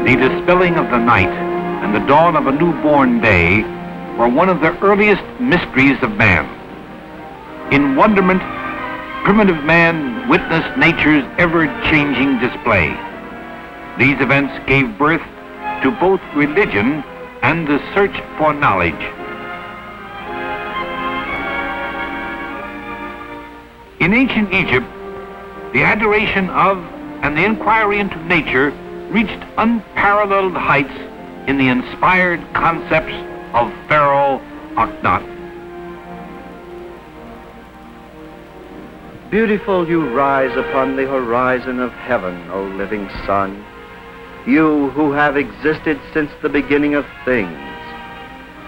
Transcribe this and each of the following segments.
The dispelling of the night and the dawn of a newborn day were one of the earliest mysteries of man. In wonderment, primitive man witnessed nature's ever-changing display. These events gave birth to both religion and the search for knowledge. In ancient Egypt, the adoration of and the inquiry into nature reached unparalleled heights in the inspired concepts of Pharaoh Akhenaten. Beautiful you rise upon the horizon of heaven, O living sun, you who have existed since the beginning of things.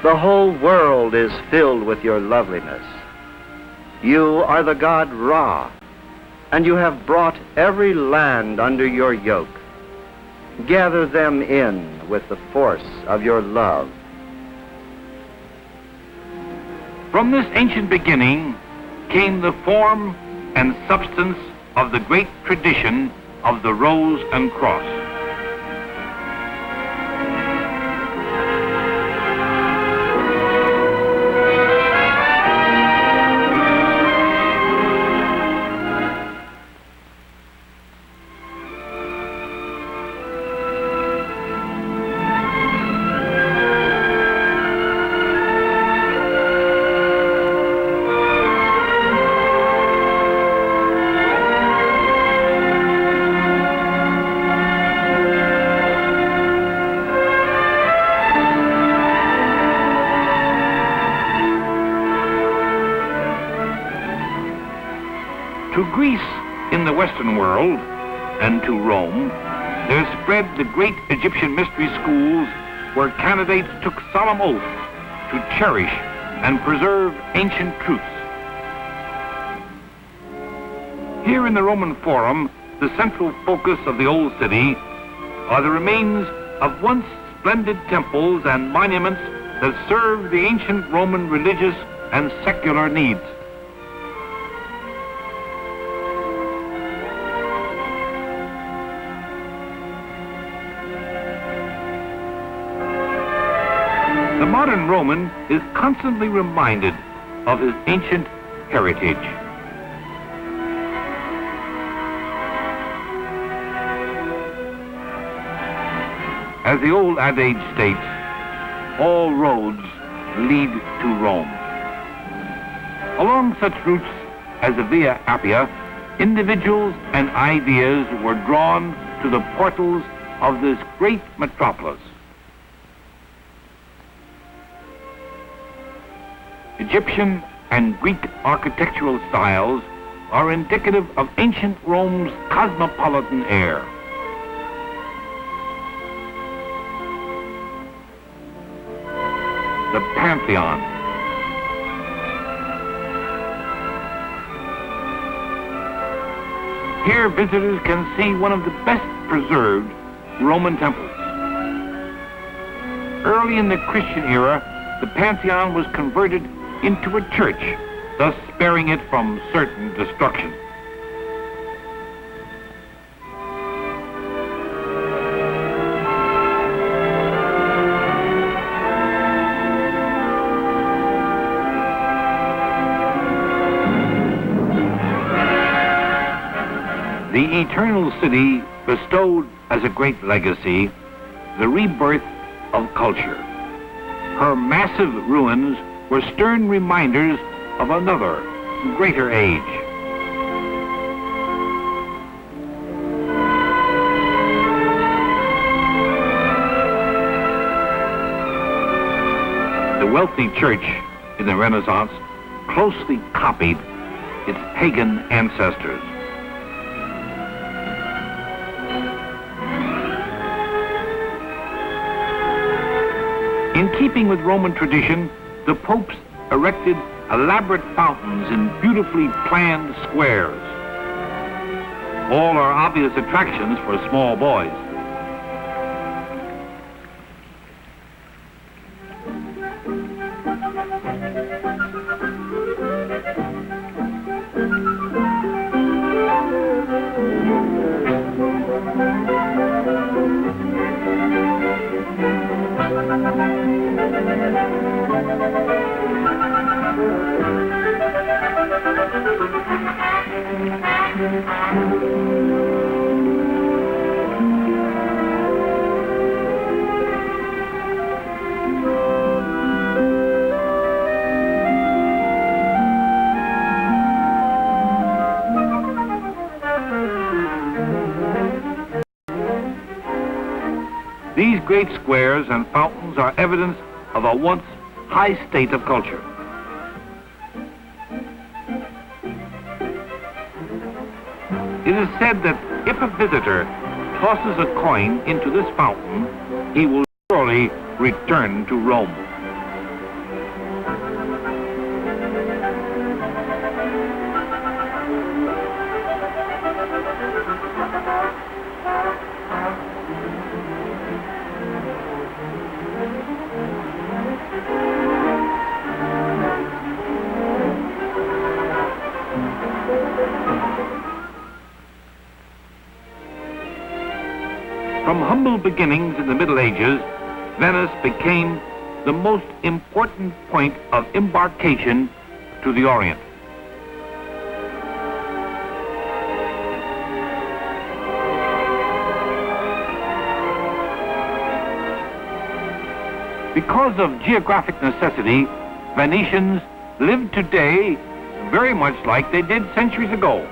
The whole world is filled with your loveliness. You are the god Ra, and you have brought every land under your yoke. Gather them in with the force of your love. From this ancient beginning came the form and substance of the great tradition of the Rose and Cross. To Greece in the Western world and to Rome, there spread the great Egyptian mystery schools where candidates took solemn oath to cherish and preserve ancient truths. Here in the Roman Forum, the central focus of the old city, are the remains of once splendid temples and monuments that served the ancient Roman religious and secular needs. The modern Roman is constantly reminded of his ancient heritage. As the old adage states, all roads lead to Rome. Along such routes as the Via Appia, individuals and ideas were drawn to the portals of this great metropolis. Egyptian and Greek architectural styles are indicative of ancient Rome's cosmopolitan air. The Pantheon. Here visitors can see one of the best preserved Roman temples. Early in the Christian era, the Pantheon was converted into a church, thus sparing it from certain destruction. The eternal city bestowed as a great legacy the rebirth of culture. Her massive ruins were stern reminders of another, greater age. The wealthy church in the Renaissance closely copied its pagan ancestors. In keeping with Roman tradition, the popes erected elaborate fountains in beautifully planned squares. All are obvious attractions for small boys. These great squares and fountains are evidence of a once high state of culture. It is said that if a visitor tosses a coin into this fountain, he will surely return to Rome. From humble beginnings in the Middle Ages, Venice became the most important point of embarkation to the Orient. Because of geographic necessity, Venetians live today very much like they did centuries ago.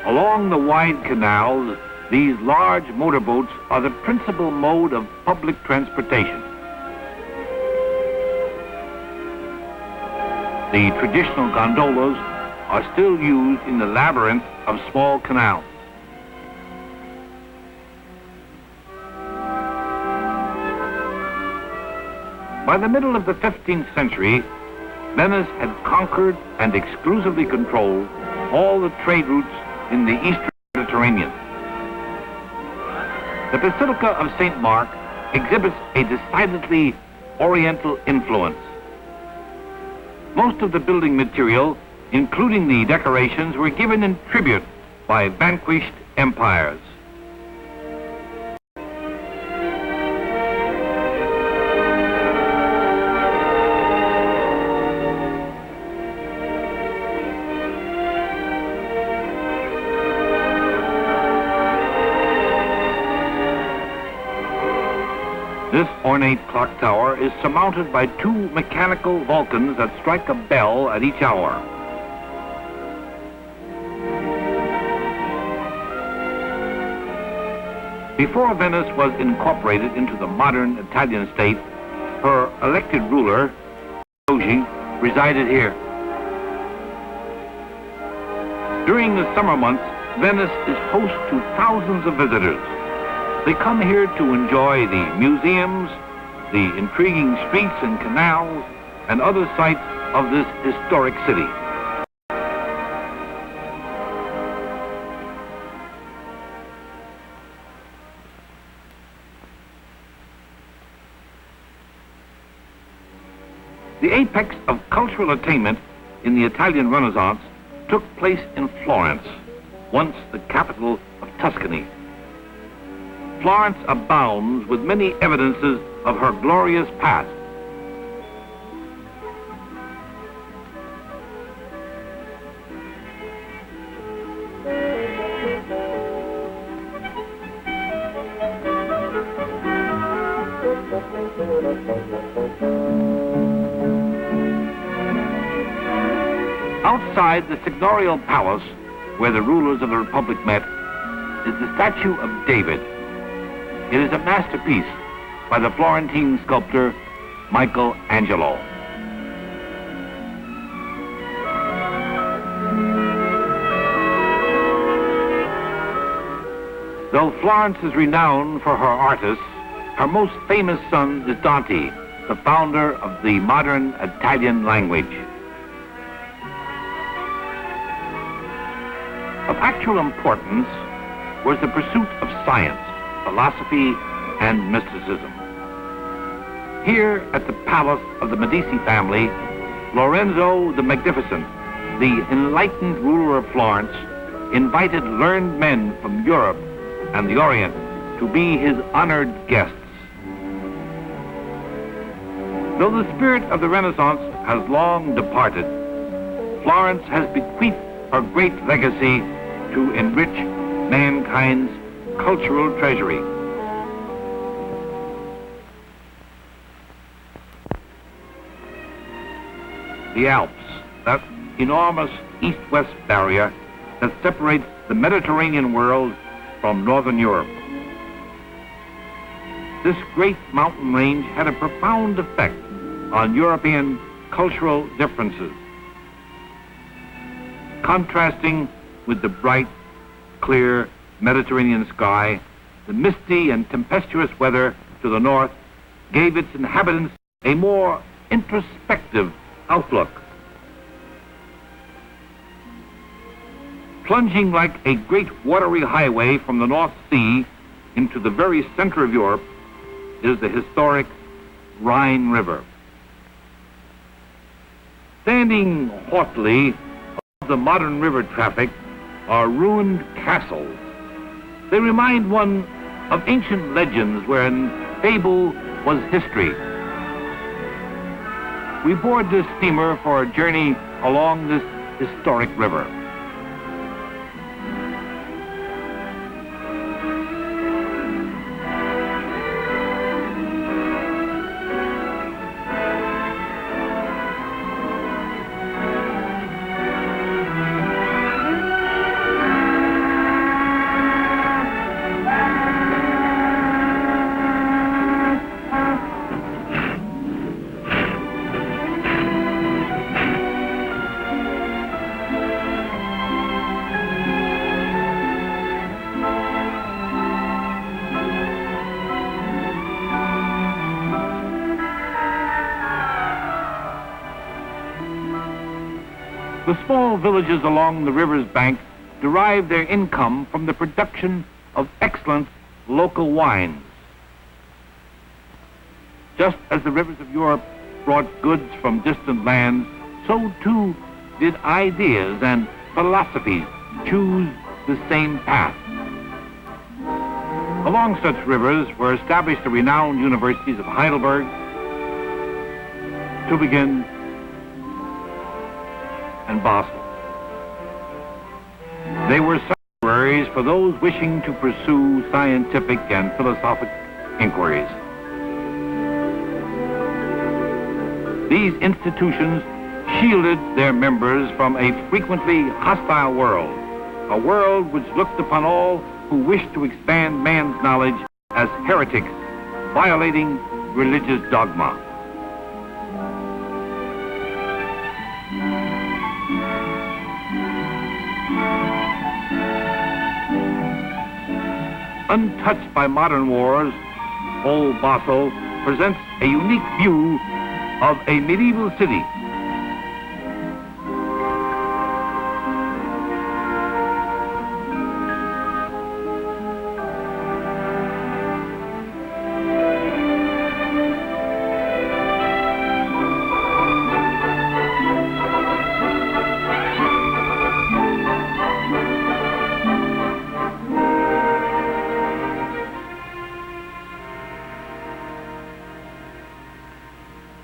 Along the wide canals, these large motorboats are the principal mode of public transportation. The traditional gondolas are still used in the labyrinth of small canals. By the middle of the 15th century, Venice had conquered and exclusively controlled all the trade routes in the Eastern Mediterranean. The Basilica of St. Mark exhibits a decidedly Oriental influence. Most of the building material, including the decorations, were given in tribute by vanquished empires. This ornate clock tower is surmounted by two mechanical Vulcans that strike a bell at each hour. Before Venice was incorporated into the modern Italian state, her elected ruler, Doge, resided here. During the summer months, Venice is host to thousands of visitors. They come here to enjoy the museums, the intriguing streets and canals, and other sights of this historic city. The apex of cultural attainment in the Italian Renaissance took place in Florence, once the capital of Tuscany. Florence abounds with many evidences of her glorious past. Outside the Signorial Palace, where the rulers of the Republic met, is the statue of David. It is a masterpiece by the Florentine sculptor Michelangelo. Though Florence is renowned for her artists, her most famous son is Dante, the founder of the modern Italian language. actual importance was the pursuit of science, philosophy, and mysticism. Here at the palace of the Medici family, Lorenzo the Magnificent, the enlightened ruler of Florence, invited learned men from Europe and the Orient to be his honored guests. Though the spirit of the Renaissance has long departed, Florence has bequeathed her great legacy to enrich mankind's cultural treasury. The Alps, that enormous east-west barrier that separates the Mediterranean world from Northern Europe. This great mountain range had a profound effect on European cultural differences, contrasting with the bright, clear Mediterranean sky. The misty and tempestuous weather to the north gave its inhabitants a more introspective outlook. Plunging like a great watery highway from the North Sea into the very center of Europe is the historic Rhine River. Standing haughtily above the modern river traffic are ruined castles. They remind one of ancient legends wherein fable was history. We board this steamer for a journey along this historic river. The small villages along the river's bank derive their income from the production of excellent local wines. Just as the rivers of Europe brought goods from distant lands, so too did ideas and philosophies choose the same path. Along such rivers were established the renowned universities of Heidelberg, Tübingen, and Basel. They were sanctuaries for those wishing to pursue scientific and philosophic inquiries. These institutions shielded their members from a frequently hostile world, a world which looked upon all who wished to expand man's knowledge as heretics, violating religious dogma. Untouched by modern wars, old Basel presents a unique view of a medieval city.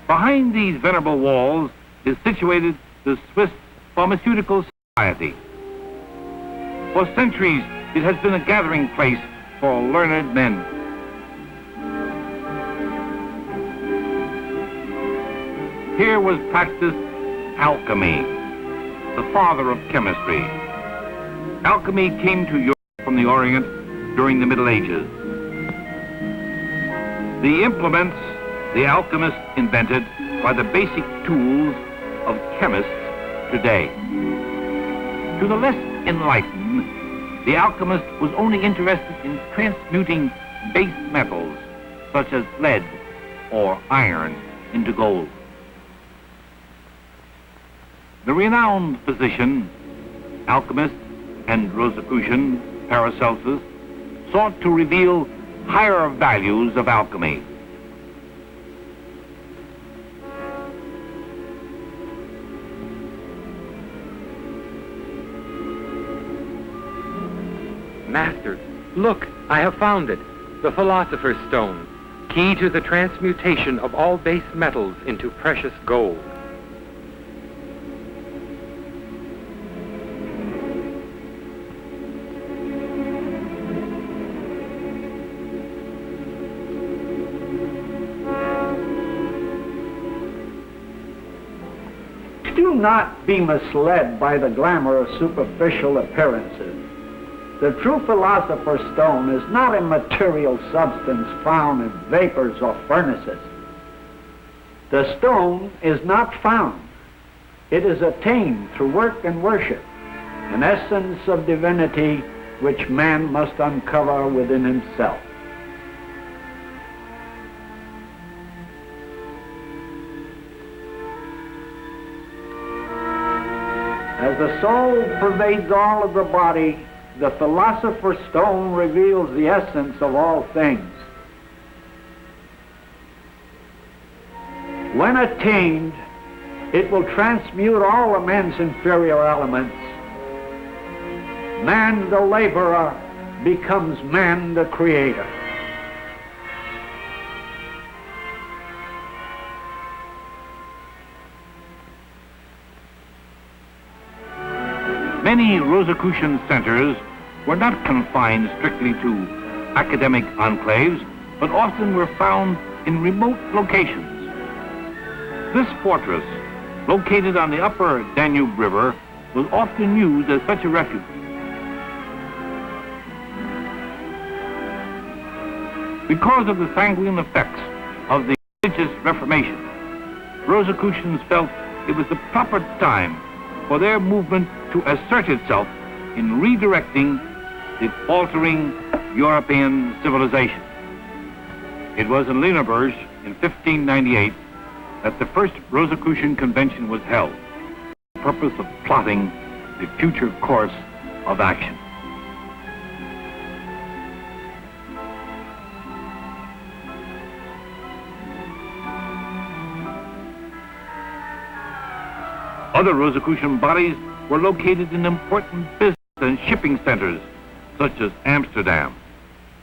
Behind these venerable walls is situated the Swiss Pharmaceutical Society. For centuries, it has been a gathering place for learned men. Here was practiced alchemy, the father of chemistry. Alchemy came to Europe from the Orient during the Middle Ages. The implements the alchemists invented are the basic tools of chemists today. To the less enlightened, the alchemist was only interested in transmuting base metals, such as lead or iron, into gold. The renowned physician, alchemist, and Rosicrucian Paracelsus sought to reveal higher values of alchemy. Master, look, I have found it, the Philosopher's Stone, key to the transmutation of all base metals into precious gold. Do not be misled by the glamour of superficial appearances. The true Philosopher's Stone is not a material substance found in vapors or furnaces. The stone is not found. It is attained through work and worship, an essence of divinity which man must uncover within himself. As the soul pervades all of the body, the Philosopher's Stone reveals the essence of all things. When attained, it will transmute all of man's inferior elements. Man the laborer becomes man the creator. Many Rosicrucian centers were not confined strictly to academic enclaves, but often were found in remote locations. This fortress, located on the upper Danube River, was often used as such a refuge. Because of the sanguine effects of the religious Reformation, Rosicrucians felt it was the proper time for their movement to assert itself in redirecting the altering European civilization. It was in Lüneburg in 1598 that the first Rosicrucian convention was held, for the purpose of plotting the future course of action. Other Rosicrucian bodies were located in important business and shipping centers, such as Amsterdam,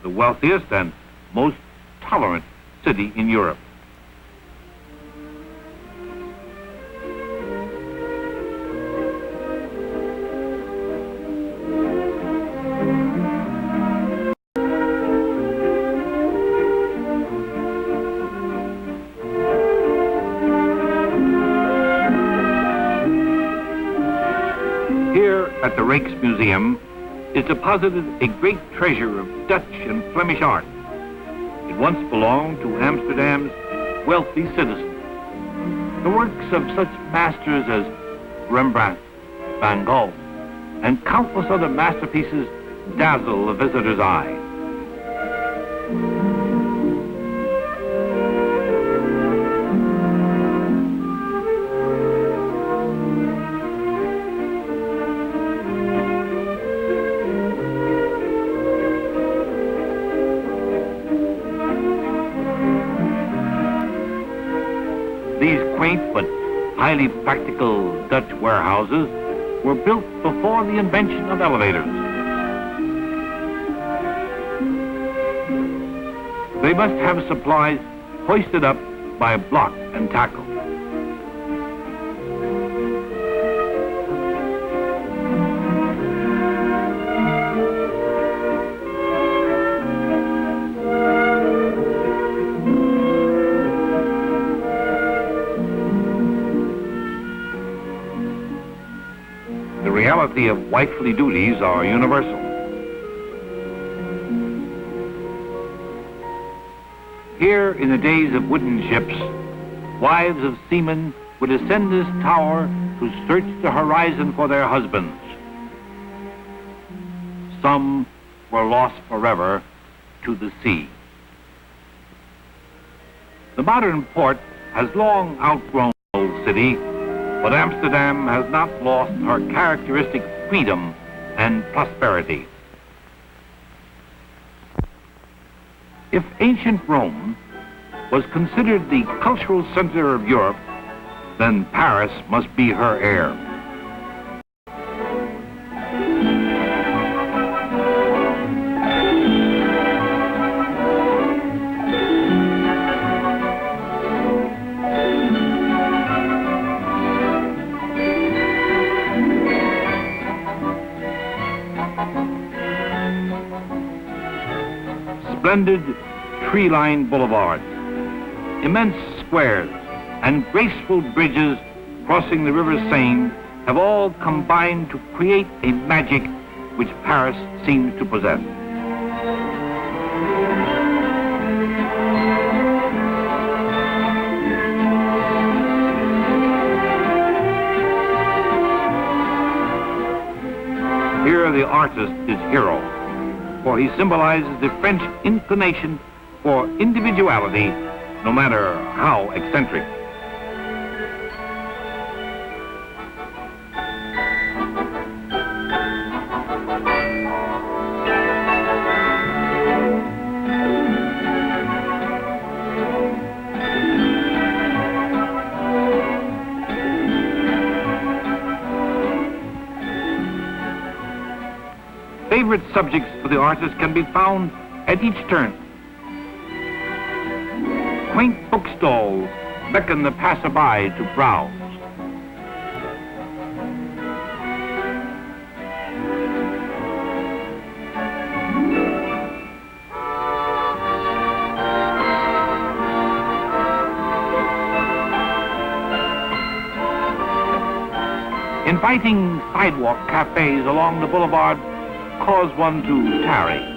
the wealthiest and most tolerant city in Europe. Here at the Rijksmuseum is deposited a great treasure of Dutch and Flemish art. It once belonged to Amsterdam's wealthy citizens. The works of such masters as Rembrandt, Van Gogh, and countless other masterpieces dazzle a visitor's eye. These quaint but highly practical Dutch warehouses were built before the invention of elevators. They must have supplies hoisted up by block and tackle. The reality of wifely duties are universal. Here, in the days of wooden ships, wives of seamen would ascend this tower to search the horizon for their husbands. Some were lost forever to the sea. The modern port has long outgrown the old city, but Amsterdam has not lost her characteristic freedom and prosperity. If ancient Rome was considered the cultural center of Europe, then Paris must be her heir. Splendid tree-lined boulevards, immense squares, and graceful bridges crossing the River Seine have all combined to create a magic which Paris seems to possess. Here the artist is hero, for he symbolizes the French inclination for individuality, no matter how eccentric. Favorite subjects for the artist can be found at each turn. Quaint bookstalls beckon the passerby to browse. Inviting sidewalk cafes along the boulevard cause one to tarry.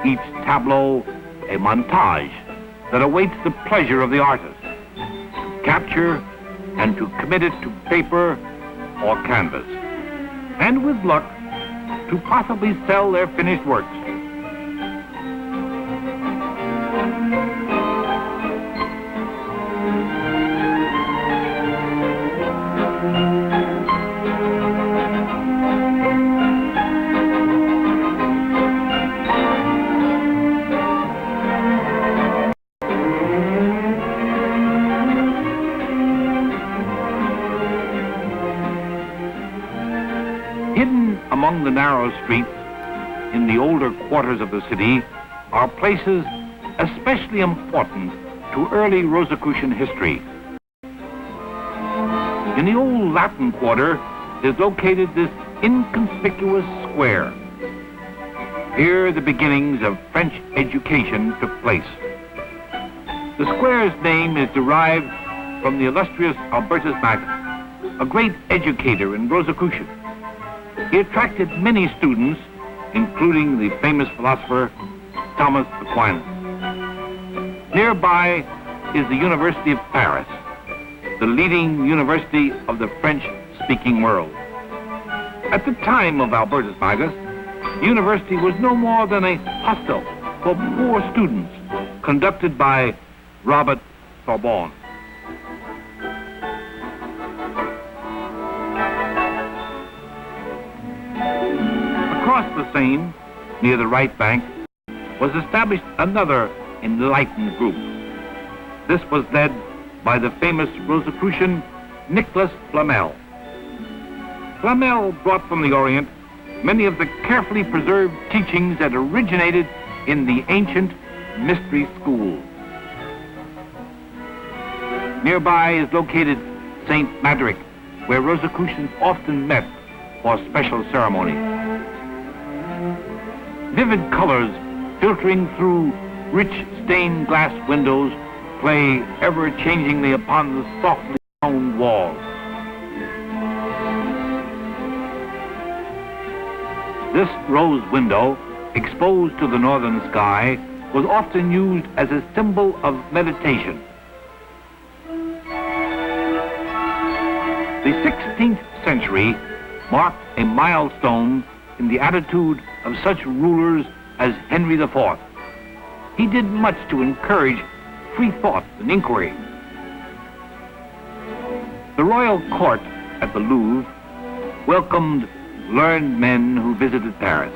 Each tableau a montage that awaits the pleasure of the artist to capture and to commit it to paper or canvas, and with luck to possibly sell their finished works. Hidden among the narrow streets in the older quarters of the city are places especially important to early Rosicrucian history. In the old Latin quarter is located this inconspicuous square. Here the beginnings of French education took place. The square's name is derived from the illustrious Albertus Magnus, a great educator in Rosicrucian. He attracted many students, including the famous philosopher Thomas Aquinas. Nearby is the University of Paris, the leading university of the French-speaking world. At the time of Albertus Magnus, the university was no more than a hostel for poor students, conducted by Robert Sorbonne. Across the Seine, near the right bank, was established another enlightened group. This was led by the famous Rosicrucian Nicholas Flamel. Flamel brought from the Orient many of the carefully preserved teachings that originated in the ancient mystery school. Nearby is located St. Maderick, where Rosicrucians often met for special ceremonies. Vivid colors filtering through rich stained glass windows play ever-changingly upon the softly toned walls. This rose window, exposed to the northern sky, was often used as a symbol of meditation. The 16th century marked a milestone in the attitude of such rulers as Henry IV. He did much to encourage free thought and inquiry. The royal court at the Louvre welcomed learned men who visited Paris.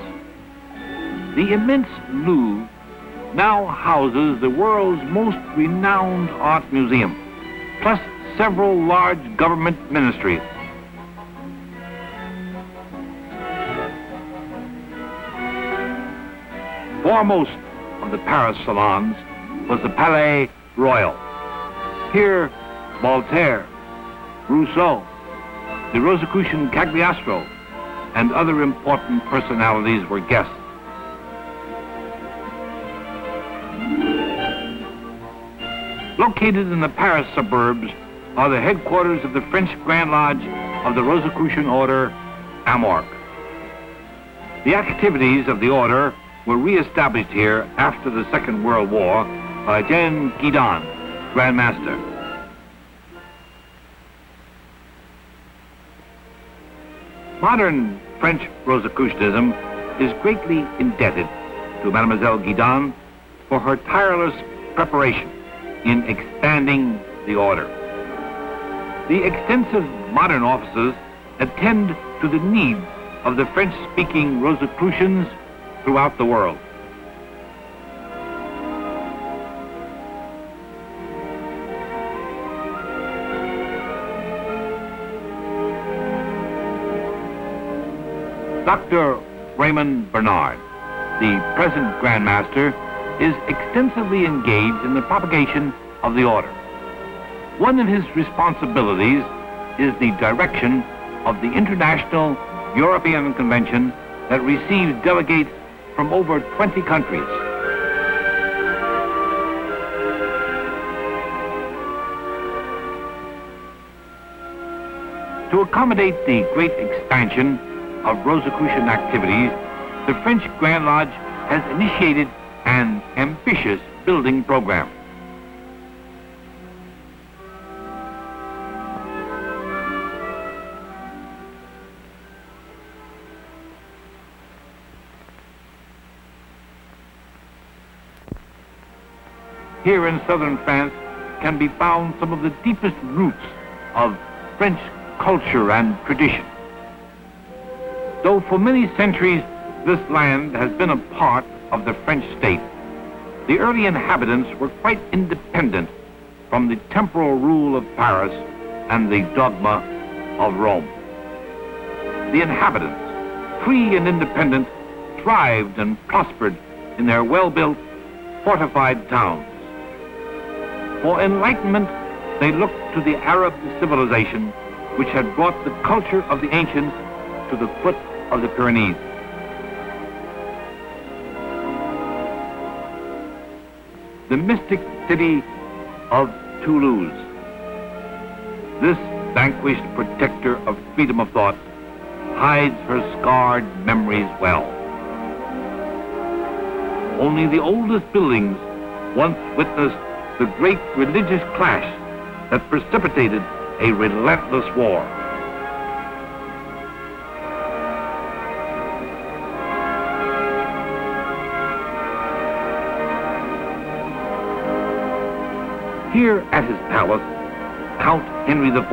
The immense Louvre now houses the world's most renowned art museum, plus several large government ministries. Foremost of the Paris salons was the Palais Royal. Here, Voltaire, Rousseau, the Rosicrucian Cagliostro, and other important personalities were guests. Located in the Paris suburbs are the headquarters of the French Grand Lodge of the Rosicrucian Order, AMORC. The activities of the order were re-established here after the Second World War by Jean Guidon, Grand Master. Modern French Rosicrucianism is greatly indebted to Mademoiselle Guidon for her tireless preparation in expanding the order. The extensive modern offices attend to the needs of the French-speaking Rosicrucians throughout the world. Dr. Raymond Bernard, the present Grand Master, is extensively engaged in the propagation of the order. One of his responsibilities is the direction of the International European Convention that receives delegates from over 20 countries. To accommodate the great expansion of Rosicrucian activities, the French Grand Lodge has initiated an ambitious building program. Here in southern France can be found some of the deepest roots of French culture and tradition. Though for many centuries this land has been a part of the French state, the early inhabitants were quite independent from the temporal rule of Paris and the dogma of Rome. The inhabitants, free and independent, thrived and prospered in their well-built, fortified towns. For enlightenment, they looked to the Arab civilization, which had brought the culture of the ancients to the foot of the Pyrenees. The mystic city of Toulouse. This vanquished protector of freedom of thought hides her scarred memories well. Only the oldest buildings once witnessed the great religious clash that precipitated a relentless war. Here at his palace, Count Henry IV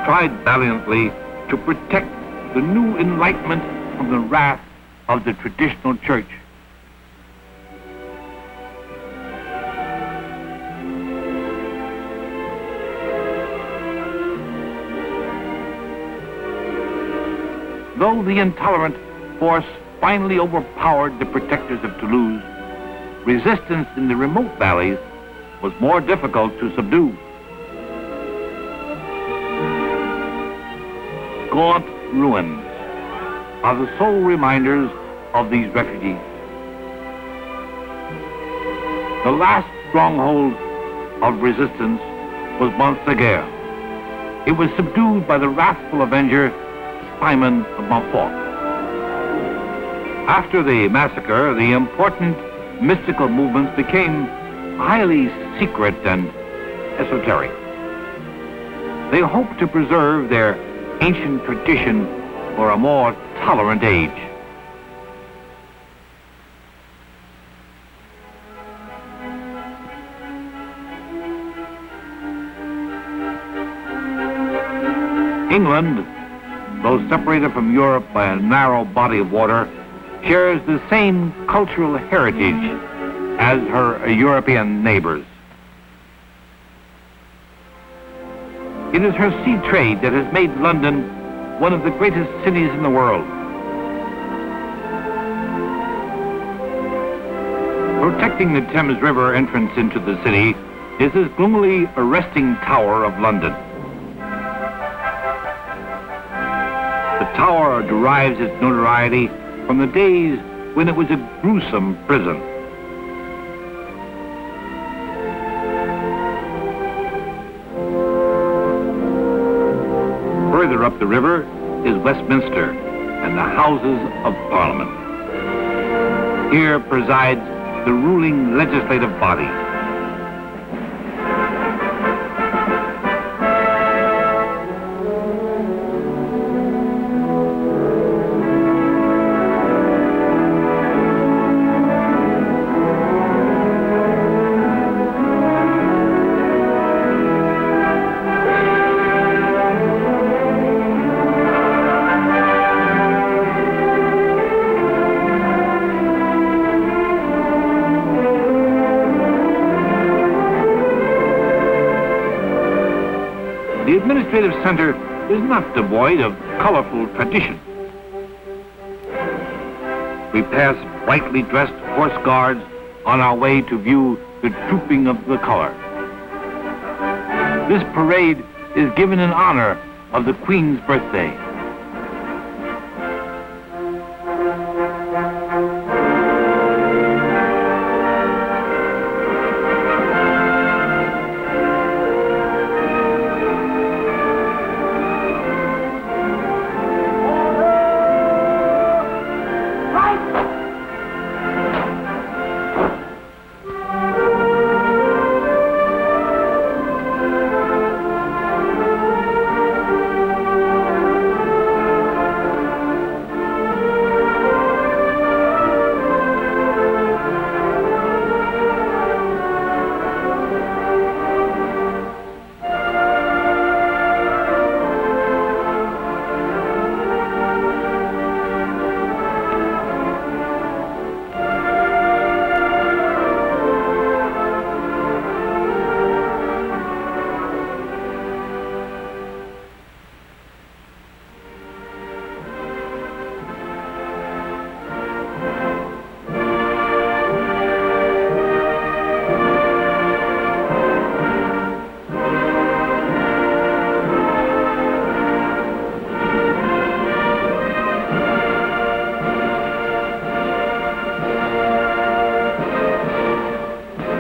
tried valiantly to protect the new enlightenment from the wrath of the traditional church. Though the intolerant force finally overpowered the protectors of Toulouse, resistance in the remote valleys was more difficult to subdue. Gaunt ruins are the sole reminders of these refugees. The last stronghold of resistance was Montségur. It was subdued by the wrathful avenger Simon of Montfort. After the massacre, the important mystical movements became highly secret and esoteric. They hoped to preserve their ancient tradition for a more tolerant age. England, though separated from Europe by a narrow body of water, shares the same cultural heritage as her European neighbors. It is her sea trade that has made London one of the greatest cities in the world. Protecting the Thames River entrance into the city is this gloomily arresting Tower of London. The tower derives its notoriety from the days when it was a gruesome prison. Further up the river is Westminster and the Houses of Parliament. Here presides the ruling legislative body. The administrative center is not devoid of colorful tradition. We pass brightly dressed horse guards on our way to view the trooping of the color. This parade is given in honor of the Queen's birthday.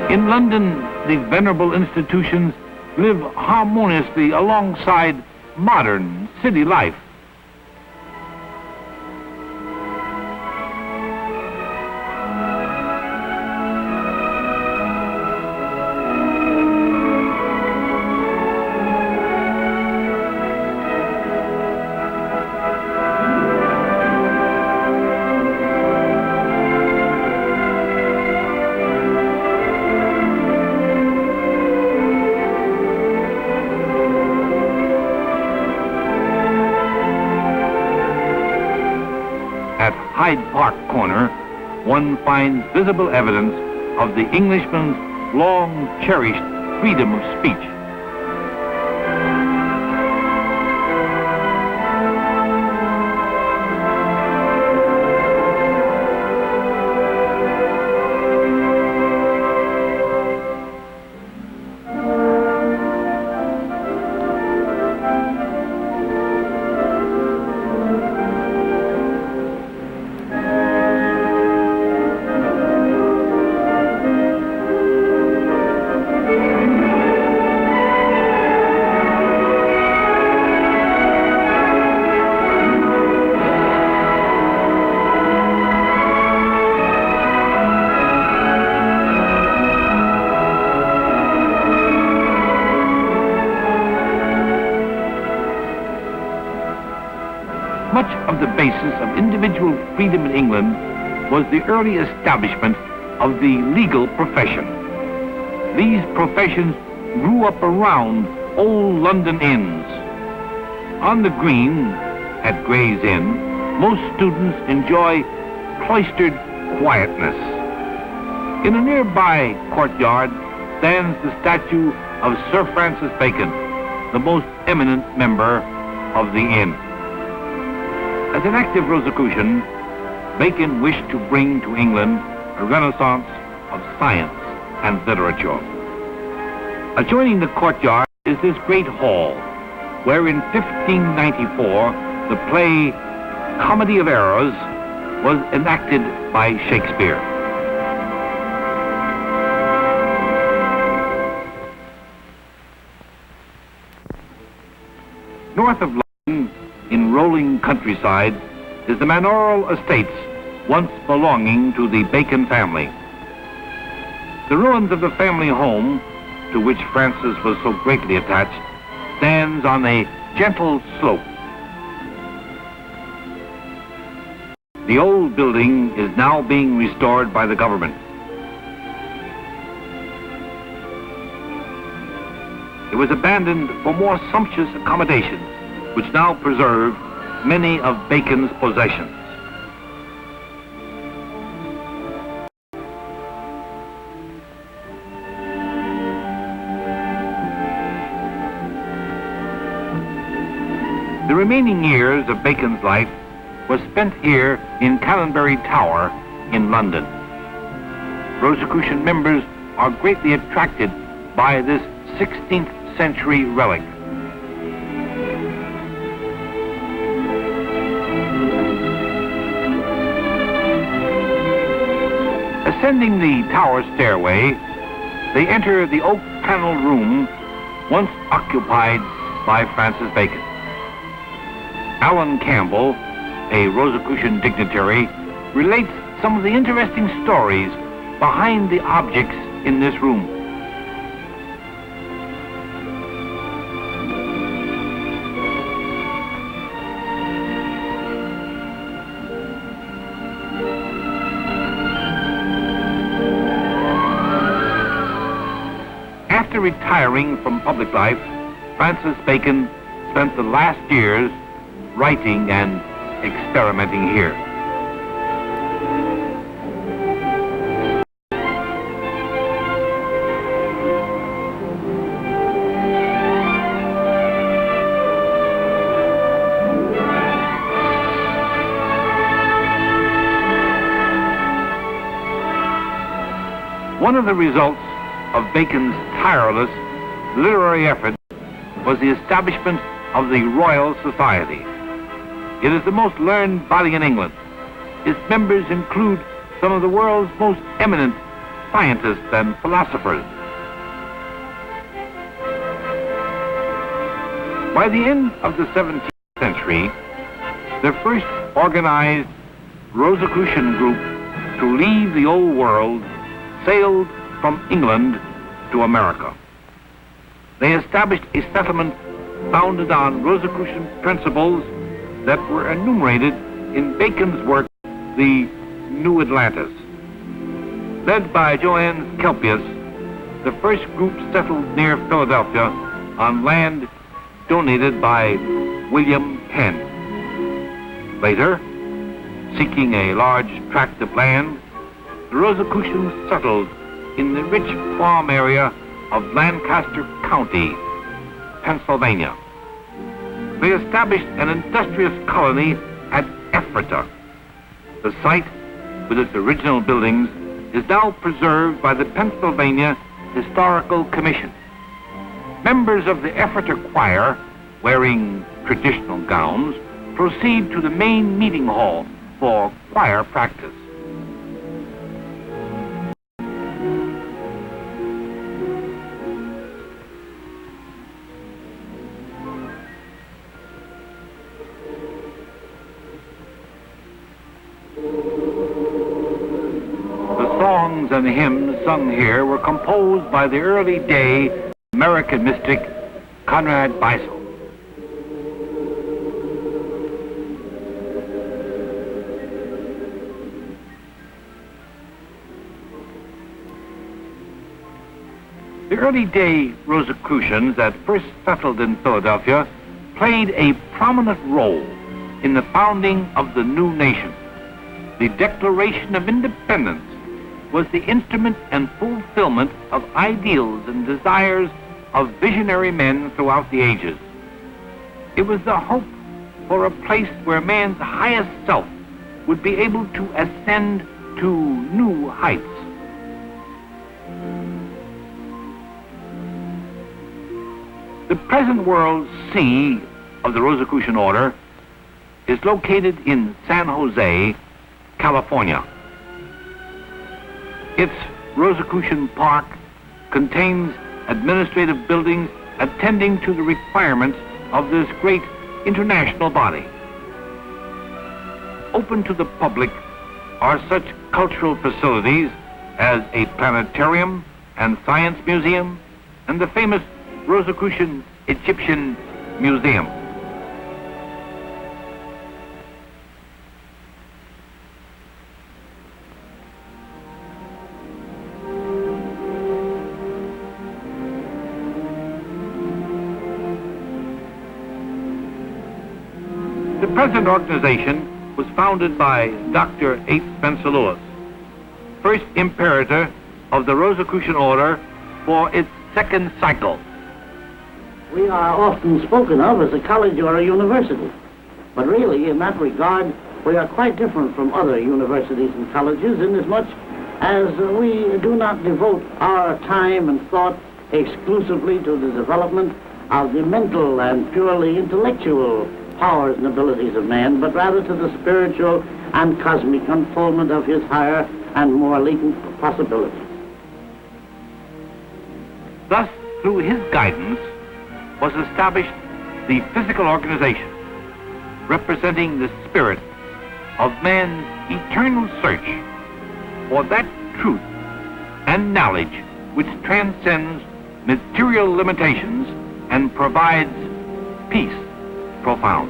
In London, the venerable institutions live harmoniously alongside modern city life. Hyde Park corner, one finds visible evidence of the Englishman's long-cherished freedom of speech. much of the basis of individual freedom in England was the early establishment of the legal profession. These professions grew up around old London inns. On the Green, at Gray's Inn, most students enjoy cloistered quietness. In a nearby courtyard stands the statue of Sir Francis Bacon, the most eminent member of the inn. As an active Rosicrucian, Bacon wished to bring to England a renaissance of science and literature. Adjoining the courtyard is this great hall, where in 1594 the play Comedy of Errors was enacted by Shakespeare. North of London, in rolling countryside, is the manorial estates once belonging to the Bacon family. The ruins of the family home, to which Francis was so greatly attached, stands on a gentle slope. The old building is now being restored by the government. It was abandoned for more sumptuous accommodations, which now preserve many of Bacon's possessions. The remaining years of Bacon's life was spent here in Canonbury Tower in London. Rosicrucian members are greatly attracted by this 16th century relic. Ascending the tower stairway, they enter the oak-paneled room once occupied by Francis Bacon. Alan Campbell, a Rosicrucian dignitary, relates some of the interesting stories behind the objects in this room. After retiring from public life, Francis Bacon spent the last years writing and experimenting here. One of the results of Bacon's tireless literary effort was the establishment of the Royal Society. It is the most learned body in England. Its members include some of the world's most eminent scientists and philosophers. By the end of the 17th century, the first organized Rosicrucian group to leave the old world sailed from England to America. They established a settlement founded on Rosicrucian principles that were enumerated in Bacon's work, The New Atlantis. Led by Johannes Kelpius, the first group settled near Philadelphia on land donated by William Penn. Later, seeking a large tract of land, the Rosicrucians settled in the rich farm area of Lancaster County, Pennsylvania. They established an industrious colony at Ephrata. The site, with its original buildings, is now preserved by the Pennsylvania Historical Commission. Members of the Ephrata choir, wearing traditional gowns, proceed to the main meeting hall for choir practice. Songs and hymns sung here were composed by the early day American mystic Conrad Beissel. early-day Rosicrucians that first settled in Philadelphia played a prominent role in the founding of the new nation. The Declaration of Independence was the instrument and fulfillment of ideals and desires of visionary men throughout the ages. It was the hope for a place where man's highest self would be able to ascend to new heights. The present world seat of the Rosicrucian Order is located in San Jose, California. Its Rosicrucian Park contains administrative buildings attending to the requirements of this great international body. Open to the public are such cultural facilities as a planetarium and science museum and the famous Rosicrucian Egyptian Museum. The present organization was founded by Dr. H. Spencer Lewis, first Imperator of the Rosicrucian Order for its second cycle. We are often spoken of as a college or a university, but really, in that regard, we are quite different from other universities and colleges inasmuch as we do not devote our time and thought exclusively to the development of the mental and purely intellectual powers and abilities of man, but rather to the spiritual and cosmic unfoldment of his higher and more latent possibilities. Thus, through his guidance, was established the physical organization, representing the spirit of man's eternal search for that truth and knowledge which transcends material limitations and provides peace profound.